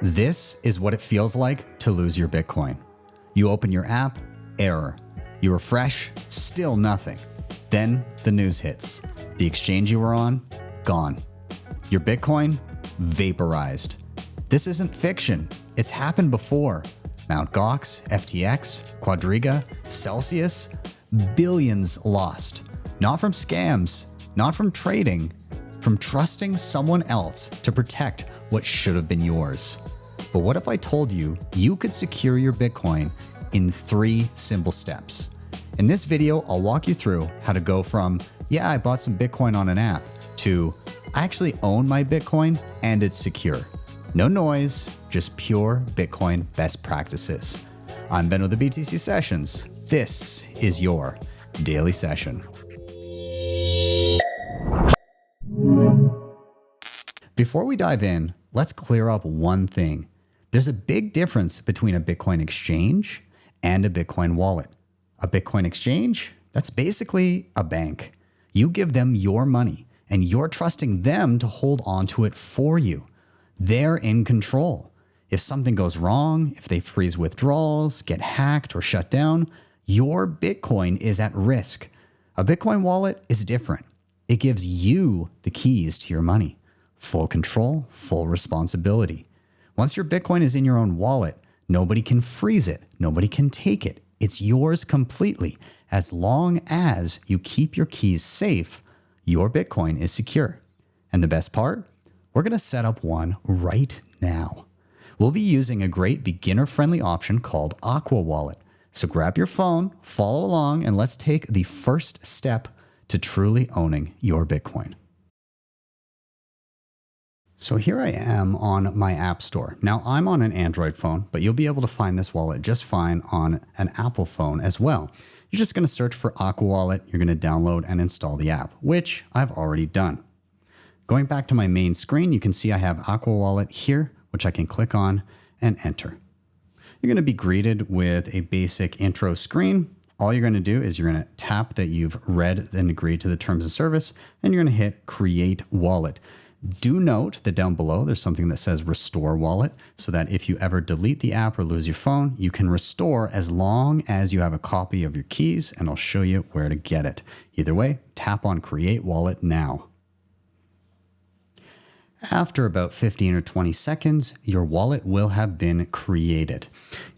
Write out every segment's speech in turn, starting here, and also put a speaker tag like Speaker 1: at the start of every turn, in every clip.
Speaker 1: This is what it feels like to lose your Bitcoin. You open your app, error. You refresh, still nothing. Then the news hits. The exchange you were on, gone. Your Bitcoin, vaporized. This isn't fiction. It's happened before. Mt. Gox, FTX, Quadriga, Celsius, billions lost. Not from scams, not from trading, from trusting someone else to protect what should have been yours. But what if I told you you could secure your Bitcoin in 3 simple steps? In this video, I'll walk you through how to go from, yeah, I bought some Bitcoin on an app, to I actually own my Bitcoin and it's secure. No noise, just pure Bitcoin best practices. I'm Ben with the BTC Sessions. This is your daily session. Before we dive in, let's clear up one thing. There's a big difference between a Bitcoin exchange and a Bitcoin wallet. A Bitcoin exchange, that's basically a bank. You give them your money and you're trusting them to hold on to it for you. They're in control. If something goes wrong, if they freeze withdrawals, get hacked or shut down, your Bitcoin is at risk. A Bitcoin wallet is different. It gives you the keys to your money. Full control, full responsibility. Once your Bitcoin is in your own wallet, nobody can freeze it. Nobody can take it. It's yours completely. As long as you keep your keys safe, your Bitcoin is secure. And the best part? We're going to set up one right now. We'll be using a great beginner-friendly option called Aqua Wallet. So grab your phone, follow along, and let's take the first step to truly owning your Bitcoin. So here I am on my app store. Now I'm on an Android phone, but you'll be able to find this wallet just fine on an Apple phone as well. You're just going to search for Aqua Wallet. You're going to download and install the app, which I've already done. Going back to my main screen, you can see I have Aqua Wallet here, which I can click on and enter. You're going to be greeted with a basic intro screen. All you're going to do is you're going to tap that you've read and agreed to the terms of service, and you're going to hit Create Wallet. Do note that down below, there's something that says Restore Wallet, so that if you ever delete the app or lose your phone, you can restore as long as you have a copy of your keys, and I'll show you where to get it. Either way, tap on Create Wallet now. After about 15 or 20 seconds, your wallet will have been created.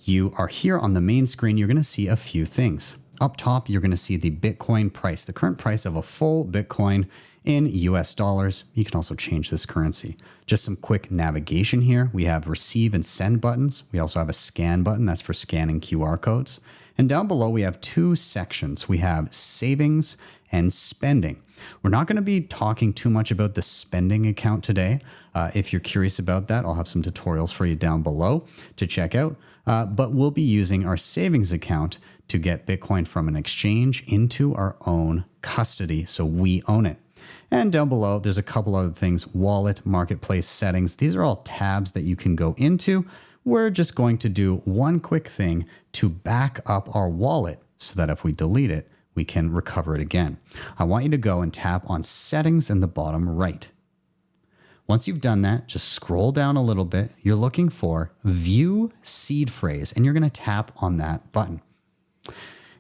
Speaker 1: You are here on the main screen. You're going to see a few things. Up top, you're going to see the Bitcoin price, the current price of a full Bitcoin in US dollars. You can also change this currency. Just some quick navigation here. We have receive and send buttons. We also have a scan button. That's for scanning QR codes. And down below, we have 2 sections. We have savings and spending. We're not going to be talking too much about the spending account today. If you're curious about that, I'll have some tutorials for you down below to check out. But we'll be using our savings account to get Bitcoin from an exchange into our own custody, so we own it. And down below, there's a couple other things: wallet, marketplace settings. These are all tabs that you can go into. We're just going to do one quick thing to back up our wallet so that if we delete it, we can recover it again. I want you to go and tap on settings in the bottom right. Once you've done that, just scroll down a little bit. You're looking for view seed phrase, and you're going to tap on that button.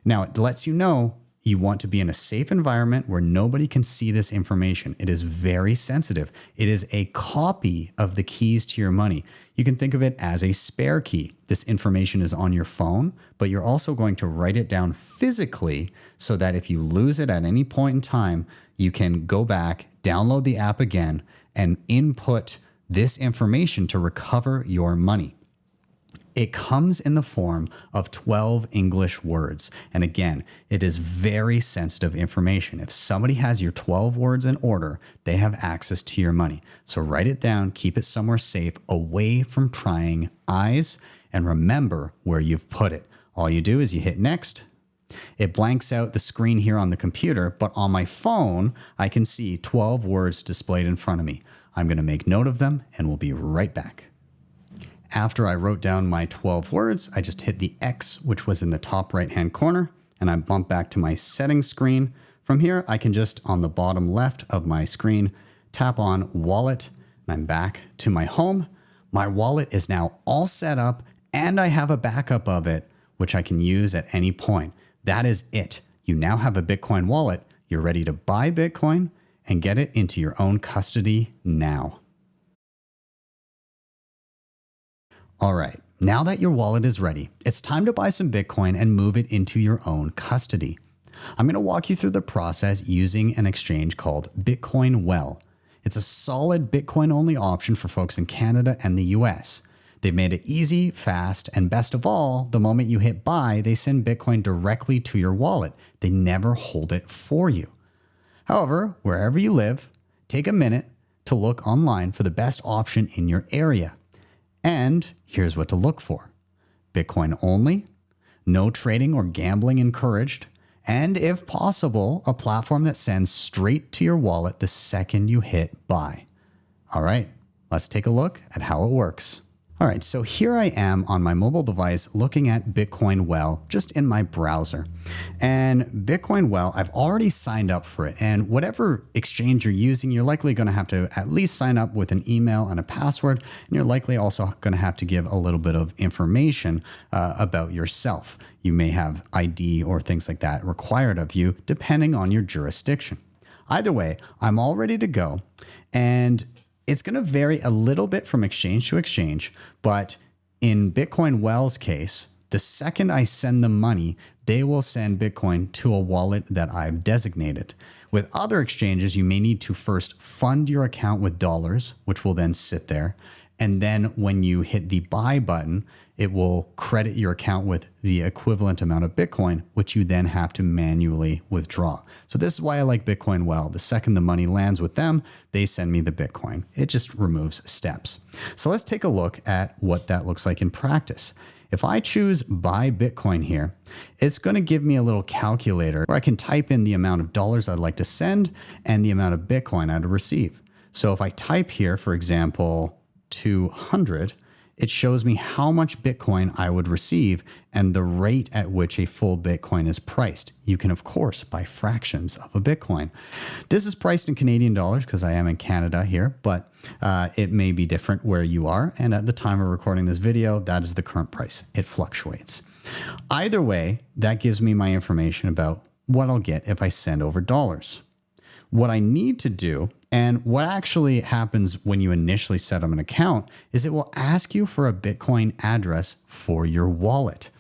Speaker 1: Now it lets you know you want to be in a safe environment where nobody can see this information. It is very sensitive. It is a copy of the keys to your money. You can think of it as a spare key. This information is on your phone, but you're also going to write it down physically so that if you lose it at any point in time, you can go back, download the app again, and input this information to recover your money. It comes in the form of 12 English words. And again, it is very sensitive information. If somebody has your 12 words in order, they have access to your money. So write it down, keep it somewhere safe, away from prying eyes, and remember where you've put it. All you do is you hit next. It blanks out the screen here on the computer, but on my phone, I can see 12 words displayed in front of me. I'm going to make note of them, and we'll be right back. After I wrote down my 12 words, I just hit the X, which was in the top right-hand corner, and I bump back to my settings screen. From here, I can just, on the bottom left of my screen, tap on Wallet, and I'm back to my home. My wallet is now all set up and I have a backup of it, which I can use at any point. That is it. You now have a Bitcoin wallet. You're ready to buy Bitcoin and get it into your own custody now. All right, now that your wallet is ready, it's time to buy some Bitcoin and move it into your own custody. I'm going to walk you through the process using an exchange called Bitcoin Well. It's a solid Bitcoin-only option for folks in Canada and the US. They've made it easy, fast, and best of all, the moment you hit buy, they send Bitcoin directly to your wallet. They never hold it for you. However, wherever you live, take a minute to look online for the best option in your area. And here's what to look for. Bitcoin only, no trading or gambling encouraged, and if possible, a platform that sends straight to your wallet the second you hit buy. All right, let's take a look at how it works. All right, so here I am on my mobile device looking at Bitcoin Well just in my browser. And Bitcoin Well, I've already signed up for it. And whatever exchange you're using, you're likely going to have to at least sign up with an email and a password. And you're likely also going to have to give a little bit of information about yourself. You may have ID or things like that required of you depending on your jurisdiction. Either way, I'm all ready to go. And it's going to vary a little bit from exchange to exchange, but in Bitcoin Well's case, the second I send them money, they will send Bitcoin to a wallet that I've designated. With other exchanges, you may need to first fund your account with dollars, which will then sit there. And then when you hit the buy button, it will credit your account with the equivalent amount of Bitcoin, which you then have to manually withdraw. So this is why I like Bitcoin Well. The second the money lands with them, they send me the Bitcoin. It just removes steps. So let's take a look at what that looks like in practice. If I choose buy Bitcoin here, it's going to give me a little calculator where I can type in the amount of dollars I'd like to send and the amount of Bitcoin I'd receive. So if I type here, for example, 200, it shows me how much Bitcoin I would receive and the rate at which a full Bitcoin is priced. You can, of course, buy fractions of a Bitcoin. This is priced in Canadian dollars because I am in Canada here, but it may be different where you are. And at the time of recording this video, that is the current price. It fluctuates. Either way, that gives me my information about what I'll get if I send over dollars. What I need to do, and what actually happens when you initially set up an account, is it will ask you for a Bitcoin address for your wallet.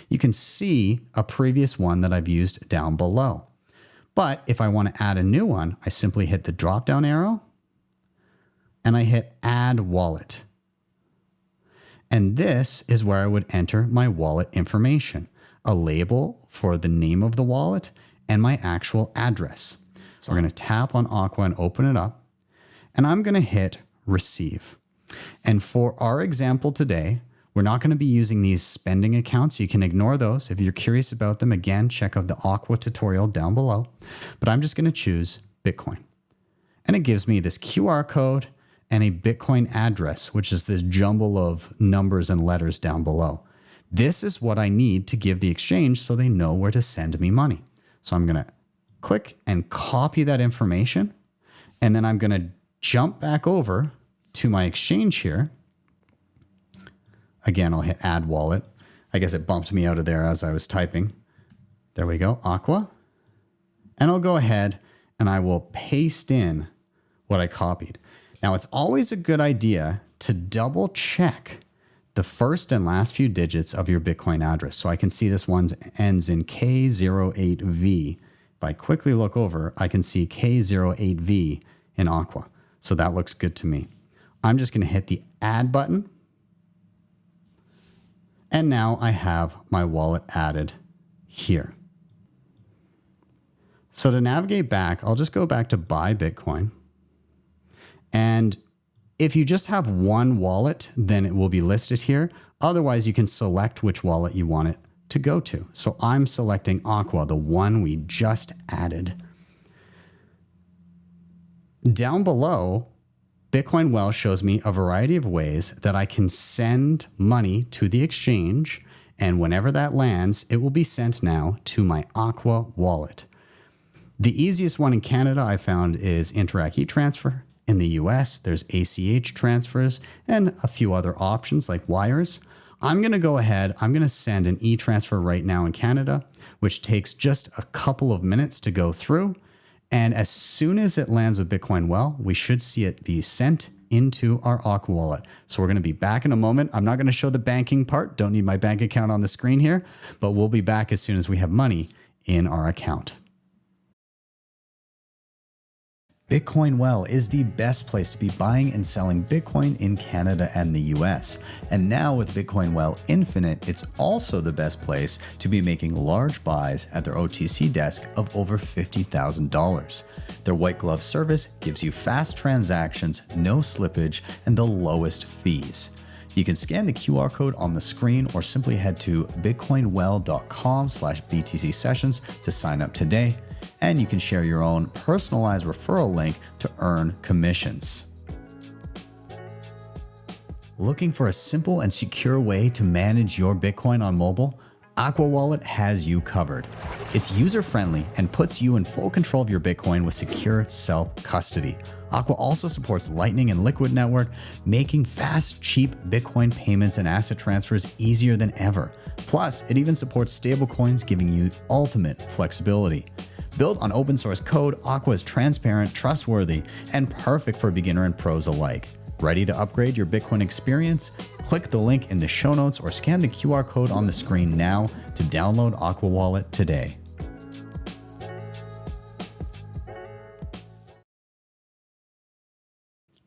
Speaker 1: You can see a previous one that I've used down below. But if I want to add a new one, I simply hit the drop-down arrow and I hit Add Wallet. And this is where I would enter my wallet information, a label for the name of the wallet and my actual address. So we're going to tap on Aqua and open it up, and I'm going to hit receive. And for our example today, we're not going to be using these spending accounts. You can ignore those. If you're curious about them, again, check out the Aqua tutorial down below. But I'm just going to choose Bitcoin. And it gives me this QR code and a Bitcoin address, which is this jumble of numbers and letters down below. This is what I need to give the exchange so they know where to send me money. So I'm going to click and copy that information. And then I'm going to jump back over to my exchange here. Again, I'll hit add wallet. I guess it bumped me out of there as I was typing. There we go, Aqua. And I'll go ahead and I will paste in what I copied. Now, it's always a good idea to double check the first and last few digits of your Bitcoin address. So I can see this one ends in K08V. If I quickly look over, I can see K08V in Aqua. So that looks good to me. I'm just going to hit the add button. And now I have my wallet added here. So to navigate back, I'll just go back to buy Bitcoin. And if you just have one wallet, then it will be listed here. Otherwise, you can select which wallet you want it to go to. So I'm selecting Aqua, the one we just added. Down below, Bitcoin Well shows me a variety of ways that I can send money to the exchange, and whenever that lands, it will be sent now to my Aqua wallet. The easiest one in Canada I found is Interac e-Transfer. In the US, there's ACH transfers and a few other options like wires. I'm going to go ahead, I'm going to send an e-transfer right now in Canada, which takes just a couple of minutes to go through. And as soon as it lands with Bitcoin Well, we should see it be sent into our Aqua wallet. So we're going to be back in a moment. I'm not going to show the banking part. Don't need my bank account on the screen here, but we'll be back as soon as we have money in our account. Bitcoin Well is the best place to be buying and selling Bitcoin in Canada and the US. And now with Bitcoin Well Infinite, it's also the best place to be making large buys at their OTC desk of over $50,000. Their white glove service gives you fast transactions, no slippage, and the lowest fees. You can scan the QR code on the screen or simply head to bitcoinwell.com/BTC sessions to sign up today. And you can share your own personalized referral link to earn commissions. Looking for a simple and secure way to manage your Bitcoin on mobile? Aqua Wallet has you covered. It's user-friendly and puts you in full control of your Bitcoin with secure self-custody. Aqua also supports Lightning and Liquid Network, making fast, cheap Bitcoin payments and asset transfers easier than ever. Plus, it even supports stablecoins, giving you ultimate flexibility. Built on open source code, Aqua is transparent, trustworthy, and perfect for beginner and pros alike. Ready to upgrade your Bitcoin experience? Click the link in the show notes or scan the QR code on the screen now to download Aqua Wallet today.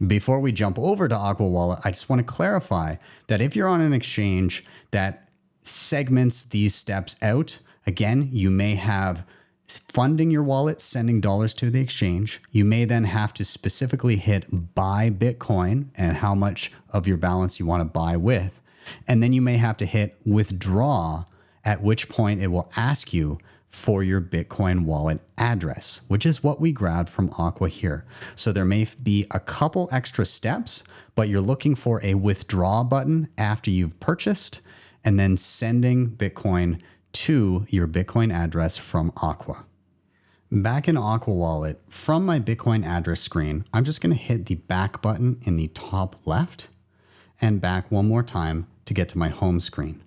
Speaker 1: Before we jump over to Aqua Wallet, I just want to clarify that if you're on an exchange that segments these steps out, again, you may have funding your wallet, sending dollars to the exchange. You may then have to specifically hit buy Bitcoin and how much of your balance you want to buy with. And then you may have to hit withdraw, at which point it will ask you for your Bitcoin wallet address, which is what we grabbed from Aqua here. So there may be a couple extra steps, but you're looking for a withdraw button after you've purchased and then sending Bitcoin to your Bitcoin address from Aqua. Back in Aqua Wallet, from my Bitcoin address screen, I'm just going to hit the back button in the top left and back one more time to get to my home screen.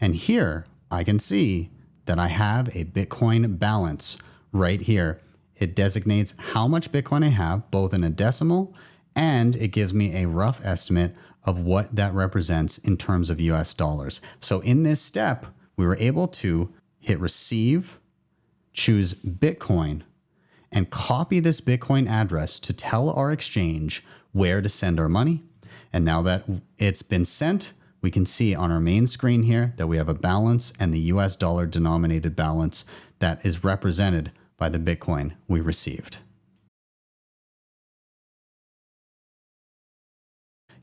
Speaker 1: And here I can see that I have a Bitcoin balance right here. It designates how much Bitcoin I have, both in a decimal, and it gives me a rough estimate of what that represents in terms of US dollars. So in this step, we were able to hit receive, choose Bitcoin, and copy this Bitcoin address to tell our exchange where to send our money. And now that it's been sent, we can see on our main screen here that we have a balance and the US dollar denominated balance that is represented by the Bitcoin we received.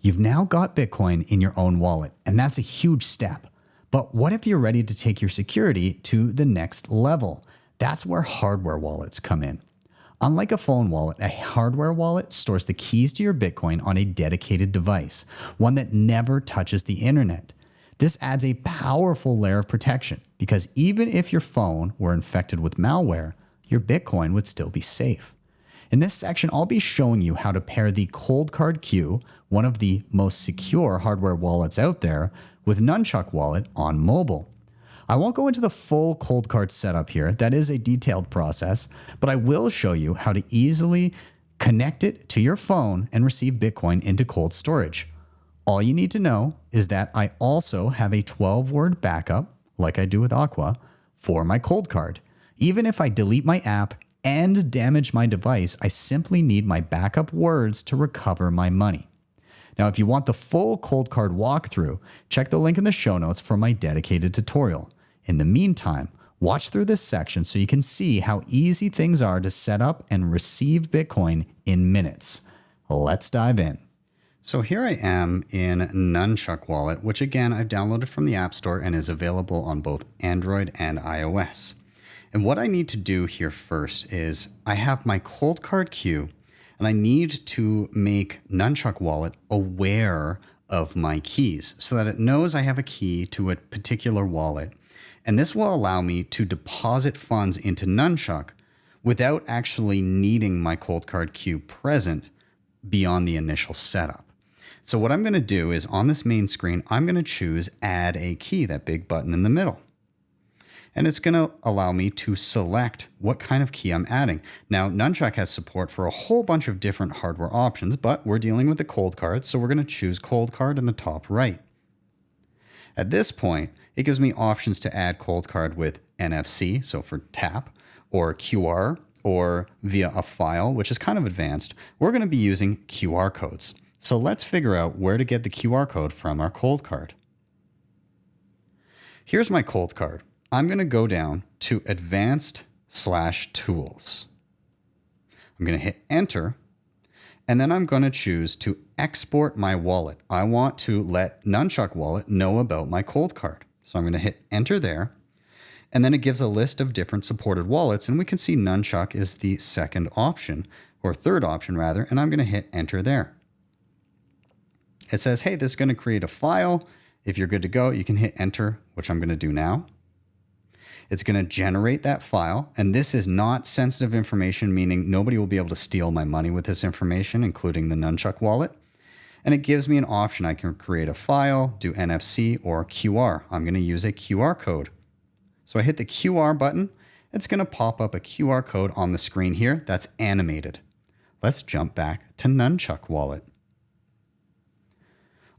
Speaker 1: You've now got Bitcoin in your own wallet, and that's a huge step. But what if you're ready to take your security to the next level? That's where hardware wallets come in. Unlike a phone wallet, a hardware wallet stores the keys to your Bitcoin on a dedicated device, one that never touches the internet. This adds a powerful layer of protection because even if your phone were infected with malware, your Bitcoin would still be safe. In this section, I'll be showing you how to pair the Coldcard Q, one of the most secure hardware wallets out there, with Nunchuk wallet on mobile. I won't go into the full Coldcard setup here. That is a detailed process, but I will show you how to easily connect it to your phone and receive Bitcoin into cold storage. All you need to know is that I also have a 12-word backup, like I do with Aqua, for my Coldcard. Even if I delete my app and damage my device, I simply need my backup words to recover my money. Now, if you want the full Coldcard walkthrough, check the link in the show notes for my dedicated tutorial. In the meantime, watch through this section so you can see how easy things are to set up and receive Bitcoin in minutes. Let's dive in. So here I am in Nunchuk Wallet, which again, I've downloaded from the App Store and is available on both Android and iOS. And what I need to do here first is I have my Coldcard Q, and I need to make Nunchuk Wallet aware of my keys so that it knows I have a key to a particular wallet. And this will allow me to deposit funds into Nunchuk without actually needing my Coldcard Q present beyond the initial setup. So what I'm going to do is on this main screen, I'm going to choose add a key, that big button in the middle. And it's going to allow me to select what kind of key I'm adding. Now, Nunchuk has support for a whole bunch of different hardware options, but we're dealing with the Coldcard, so we're going to choose Coldcard in the top right. At this point, it gives me options to add Coldcard with NFC, so for tap, or QR, or via a file, which is kind of advanced. We're going to be using QR codes. So let's figure out where to get the QR code from our Coldcard. Here's my Coldcard. I'm going to go down to Advanced/Tools. I'm going to hit Enter, and then I'm going to choose to export my wallet. I want to let Nunchuk Wallet know about my Coldcard. So I'm going to hit Enter there, and then it gives a list of different supported wallets, and we can see Nunchuk is the second option, or third option rather, and I'm going to hit Enter there. It says, hey, this is going to create a file. If you're good to go, you can hit Enter, which I'm going to do now. It's going to generate that file, and this is not sensitive information, meaning nobody will be able to steal my money with this information, including the Nunchuk wallet. And it gives me an option. I can create a file, do NFC or QR. I'm going to use a QR code. So I hit the QR button. It's going to pop up a QR code on the screen here that's animated. Let's jump back to Nunchuk wallet.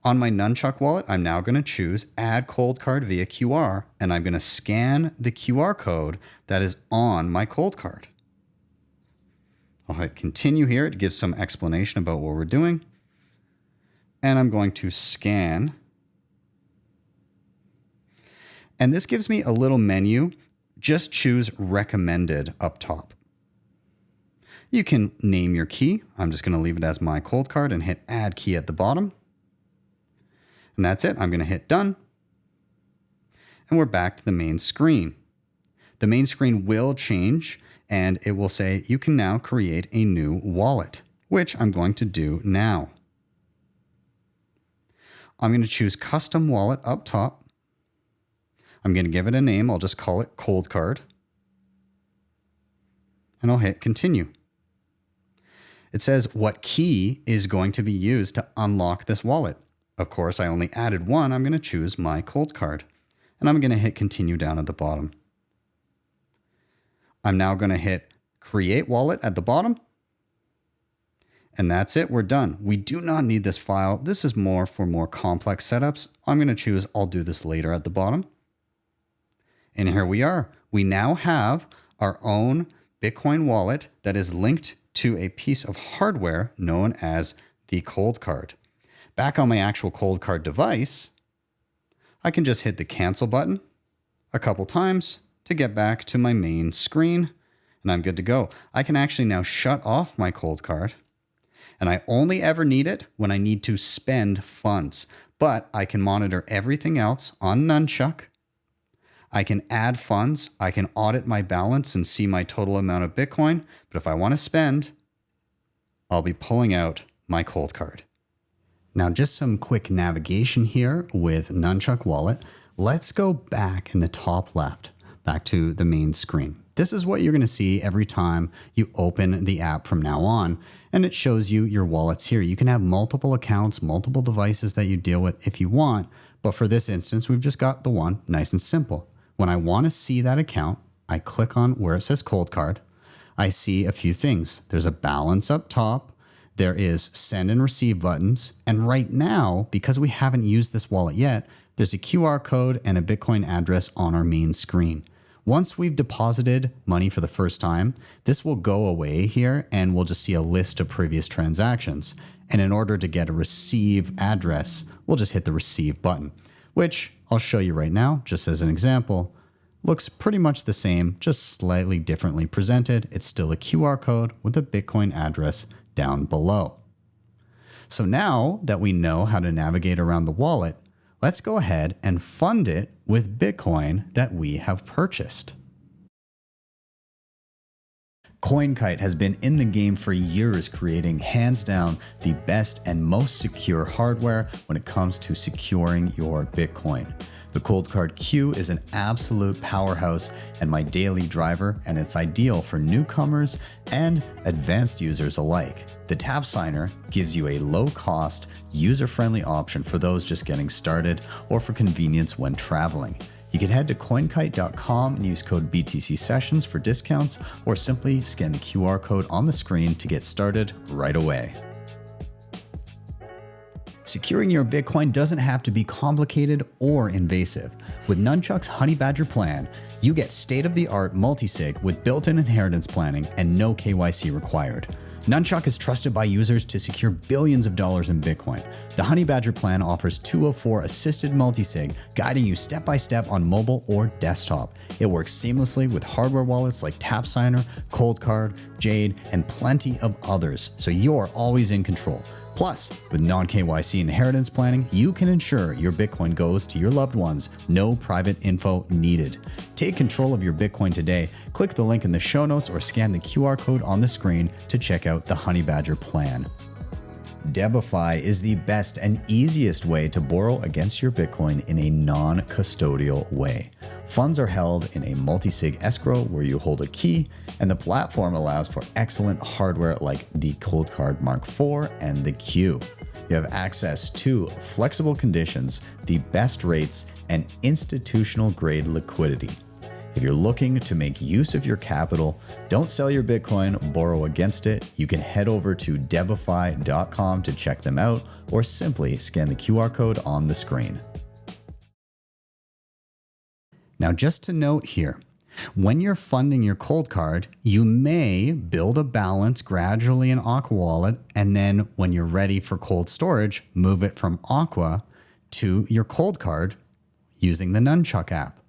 Speaker 1: On my Nunchuk wallet, I'm now going to choose Add Coldcard via QR, and I'm going to scan the QR code that is on my Coldcard. I'll hit Continue here. It gives some explanation about what we're doing. And I'm going to scan. And this gives me a little menu. Just choose Recommended up top. You can name your key. I'm just going to leave it as my Coldcard and hit Add Key at the bottom. And that's it. I'm going to hit Done. And we're back to the main screen. The main screen will change, and it will say you can now create a new wallet, which I'm going to do now. I'm going to choose Custom Wallet up top. I'm going to give it a name. I'll just call it Coldcard. And I'll hit Continue. It says what key is going to be used to unlock this wallet. Of course, I only added one. I'm going to choose my Coldcard. And I'm going to hit Continue down at the bottom. I'm now going to hit Create Wallet at the bottom. And that's it. We're done. We do not need this file. This is more for more complex setups. I'm going to choose I'll do this later at the bottom. And here we are. We now have our own Bitcoin wallet that is linked to a piece of hardware known as the Coldcard. Back on my actual Coldcard device, I can just hit the cancel button a couple times to get back to my main screen, and I'm good to go. I can actually now shut off my Coldcard, and I only ever need it when I need to spend funds, but I can monitor everything else on Nunchuk. I can add funds. I can audit my balance and see my total amount of Bitcoin, but if I want to spend, I'll be pulling out my Coldcard. Now, just some quick navigation here with Nunchuk Wallet. Let's go back in the top left, back to the main screen. This is what you're going to see every time you open the app from now on, and it shows you your wallets here. You can have multiple accounts, multiple devices that you deal with if you want, but for this instance, we've just got the one, nice and simple. When I want to see that account, I click on where it says Coldcard. I see a few things. There's a balance up top. There is send and receive buttons. And right now, because we haven't used this wallet yet, there's a QR code and a Bitcoin address on our main screen. Once we've deposited money for the first time, this will go away here and we'll just see a list of previous transactions. And in order to get a receive address, we'll just hit the receive button, which I'll show you right now, just as an example. Looks pretty much the same, just slightly differently presented. It's still a QR code with a Bitcoin address down below. So now that we know how to navigate around the wallet, let's go ahead and fund it with Bitcoin that we have purchased. CoinKite has been in the game for years, creating hands down the best and most secure hardware when it comes to securing your Bitcoin. The Coldcard Q is an absolute powerhouse and my daily driver, and it's ideal for newcomers and advanced users alike. The Tap Signer gives you a low-cost, user-friendly option for those just getting started or for convenience when traveling. You can head to coinkite.com and use code BTC Sessions for discounts, or simply scan the QR code on the screen to get started right away. Securing your Bitcoin doesn't have to be complicated or invasive. With Nunchuk's HONEYBADGER plan, you get state-of-the-art multisig with built-in inheritance planning and no KYC required. Nunchuk is trusted by users to secure billions of dollars in Bitcoin. The HONEYBADGER plan offers 204 assisted multisig, guiding you step-by-step on mobile or desktop. It works seamlessly with hardware wallets like Tap Signer, Coldcard, Jade, and plenty of others, so you're always in control. Plus, with non-KYC inheritance planning, you can ensure your Bitcoin goes to your loved ones. No private info needed. Take control of your Bitcoin today. Click the link in the show notes or scan the QR code on the screen to check out the HONEYBADGER plan. Debify is the best and easiest way to borrow against your Bitcoin in a non-custodial way. Funds are held in a multi-sig escrow where you hold a key, and the platform allows for excellent hardware like the Coldcard Mark IV and the Q. You have access to flexible conditions, the best rates, and institutional-grade liquidity. If you're looking to make use of your capital, don't sell your Bitcoin, borrow against it. You can head over to debify.com to check them out, or simply scan the QR code on the screen. Now, just to note here, when you're funding your Coldcard, you may build a balance gradually in Aqua wallet, and then when you're ready for cold storage, move it from Aqua to your Coldcard using the Nunchuk app.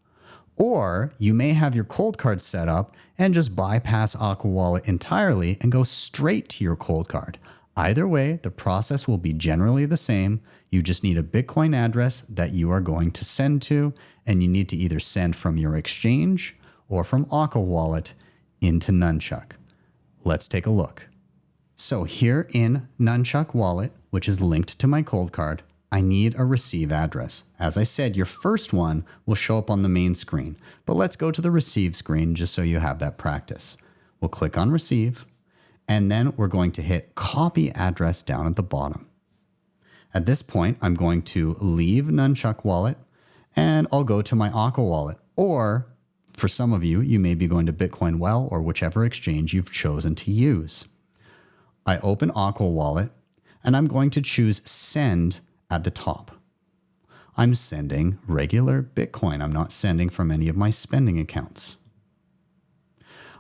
Speaker 1: Or you may have your Coldcard set up and just bypass Aqua wallet entirely and go straight to your Coldcard. Either way, the process will be generally the same. You just need a Bitcoin address that you are going to send to, and you need to either send from your exchange or from Aqua wallet into Nunchuk. Let's take a look. So here in Nunchuk wallet, which is linked to my Coldcard, I need a receive address. As I said, your first one will show up on the main screen, but let's go to the receive screen just so you have that practice. We'll click on receive, and then we're going to hit copy address down at the bottom. At this point, I'm going to leave Nunchuk wallet, and I'll go to my Aqua wallet. Or for some of you, you may be going to Bitcoin Well or whichever exchange you've chosen to use. I open Aqua wallet, and I'm going to choose send at the top. I'm sending regular Bitcoin. I'm not sending from any of my spending accounts.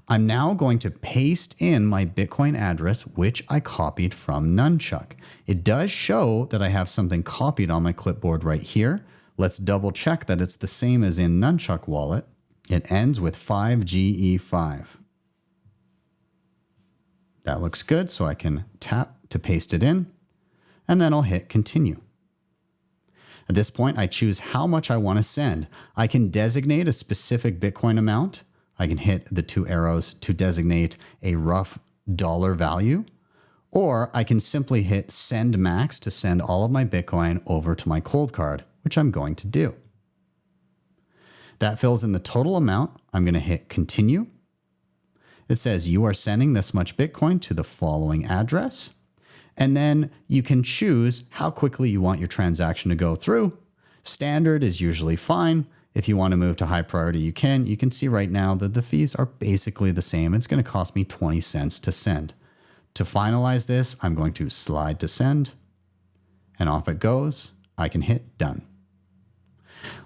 Speaker 1: I'm now going to paste in my Bitcoin address, which I copied from Nunchuk. It does show that I have something copied on my clipboard right here. Let's double check that it's the same as in Nunchuk wallet. It ends with 5GE5. That looks good, so I can tap to paste it in, and then I'll hit continue. At this point, I choose how much I want to send. I can designate a specific Bitcoin amount. I can hit the two arrows to designate a rough dollar value, or I can simply hit send max to send all of my Bitcoin over to my Coldcard, which I'm going to do. That fills in the total amount. I'm going to hit continue. It says you are sending this much Bitcoin to the following address. And then you can choose how quickly you want your transaction to go through. Standard is usually fine. If you want to move to high priority, you can. You can see right now that the fees are basically the same. It's going to cost me 20 cents to send. To finalize this, I'm going to slide to send, and off it goes. I can hit done.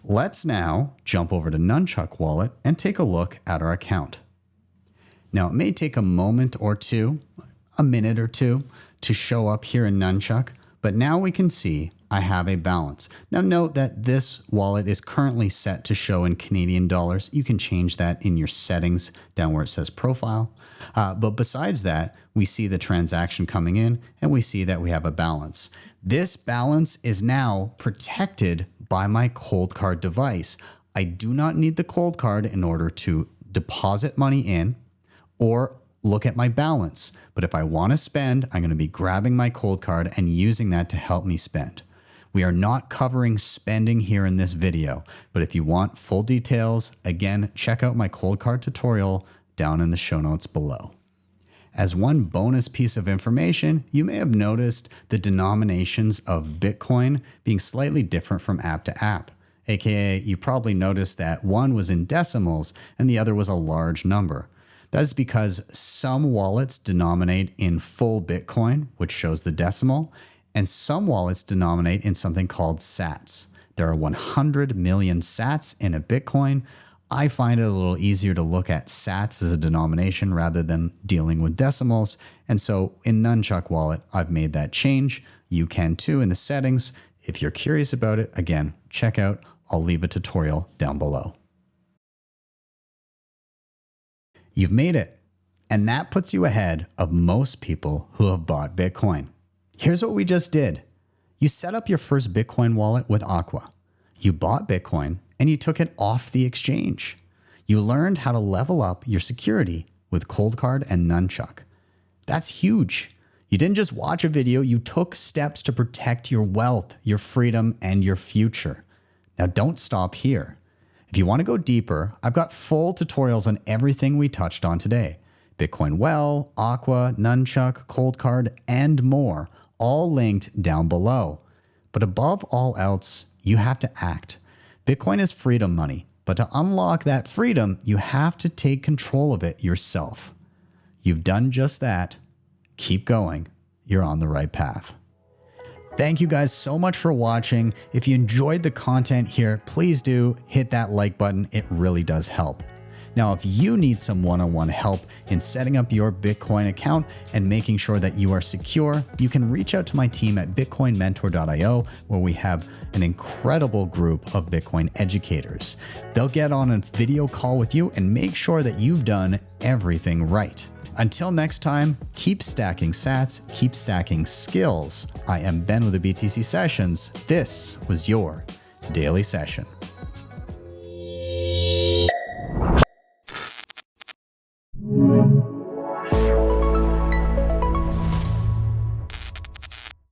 Speaker 1: Let's now jump over to Nunchuk wallet and take a look at our account. Now, it may take a moment or two, a minute or two, to show up here in Nunchuk, but now we can see I have a balance. Now note that this wallet is currently set to show in Canadian dollars. You can change that in your settings down where it says profile. But besides that, we see the transaction coming in and we see that we have a balance. This balance is now protected by my Coldcard device. I do not need the Coldcard in order to deposit money in or look at my balance. But if I want to spend, I'm going to be grabbing my Coldcard and using that to help me spend. We are not covering spending here in this video, but if you want full details, again, check out my Coldcard tutorial down in the show notes below. As one bonus piece of information, you may have noticed the denominations of Bitcoin being slightly different from app to app. AKA, you probably noticed that one was in decimals and the other was a large number. That is because some wallets denominate in full Bitcoin, which shows the decimal, and some wallets denominate in something called sats. There are 100 million sats in a Bitcoin. I find it a little easier to look at sats as a denomination rather than dealing with decimals. And so in Nunchuk wallet, I've made that change. You can too in the settings. If you're curious about it, again, check out. I'll leave a tutorial down below. You've made it. And that puts you ahead of most people who have bought Bitcoin. Here's what we just did. You set up your first Bitcoin wallet with Aqua. You bought Bitcoin and you took it off the exchange. You learned how to level up your security with Coldcard and Nunchuk. That's huge. You didn't just watch a video, you took steps to protect your wealth, your freedom, and your future. Now don't stop here. If you want to go deeper, I've got full tutorials on everything we touched on today. Bitcoin Well, Aqua, Nunchuk, Coldcard, and more, all linked down below. But above all else, you have to act. Bitcoin is freedom money, but to unlock that freedom, you have to take control of it yourself. You've done just that. Keep going. You're on the right path. Thank you guys so much for watching. If you enjoyed the content here, please do hit that like button. It really does help. Now, if you need some one-on-one help in setting up your Bitcoin account and making sure that you are secure, you can reach out to my team at bitcoinmentor.io, where we have an incredible group of Bitcoin educators. They'll get on a video call with you and make sure that you've done everything right. Until next time, keep stacking sats, keep stacking skills. I am Ben with the BTC Sessions. This was your daily session.